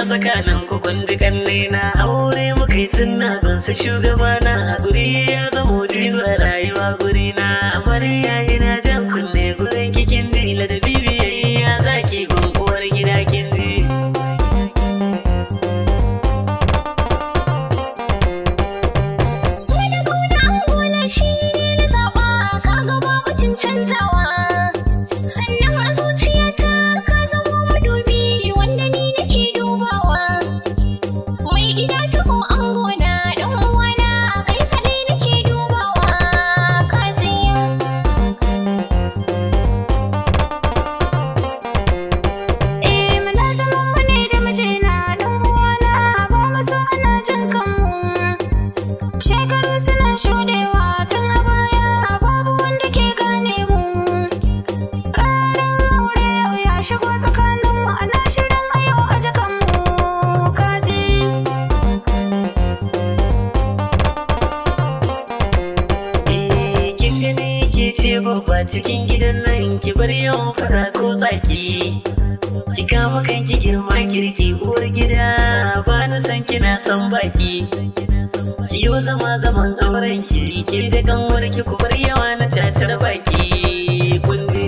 A tsakanin ku kun ji kannena aure muka yi sunna gunsa shugabana guri ya zamo jiba rayuwa guri na amarya yana jan kunne gurin kikin jila da bibiyayya zaki gunguwar gida kin ji so da kauna an gona shi ne na zaba kaga babu tun canjawa sannan a zuciyata ka zamo madubi wanda ni nake dubawa mai gida taho an gona dan uwana kai kaɗai nake dubawa kaji muna zaman mu ne da mijina dan uwana ba mu so ana jin kanmu shekaru suna shuɗewa tun a baya babu wanda ke gane mu ƙarin aure yau ya shigo tsakaninmu ana shirin a yau a jikanmu kaji kin gani ke ce babba cikin gidan nan ki bar yawan fara ko tsaki ki kama kanki girma kirki uwar gida ba na san kina son baki ki yo zama zaman auren ki ke da kanwar ki ku bar yawa na cacar baki kun ji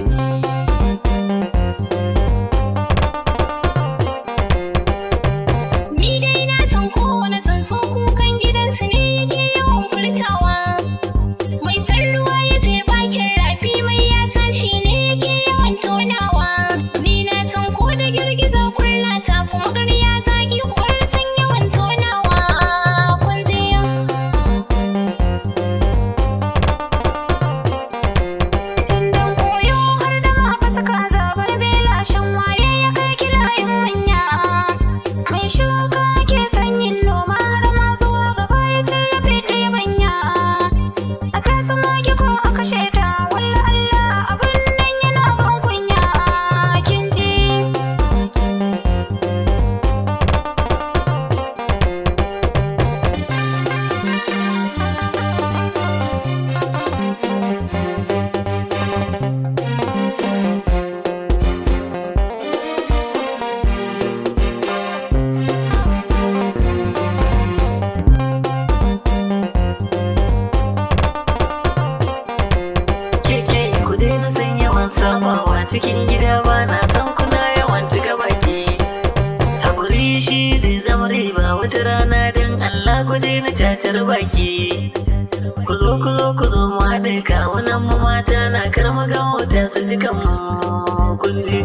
ni dai na san kowane tsuntsu kukan gidansu ne yake yawan furtawa mai san ruwa ya je bakin rafi mai yasa shi ne yake yawan tonawa ni na san ko da girgiza kulla ta kuma ƙarya zaki kuwar san yawan tonawa kun ji cin dan koyo har da ma fasa kaza bar bela shan waye ya kai kilayin manya mai shuka ke sanyin noma har ma zuwa gaba ya ce ya fiɗe manya a kasa maki ko a kashe ta walla Allah abin nan yana ban kunya kin ji keke ku daina san yawan sabawa cikin gida ba na san kuna yawan cika baki hakuri shi zai zama riba wata rana don Allah ku daina cacar baki ku zo mu haɗe kawunan mu mata na karma ga wata su jikan mu kun ji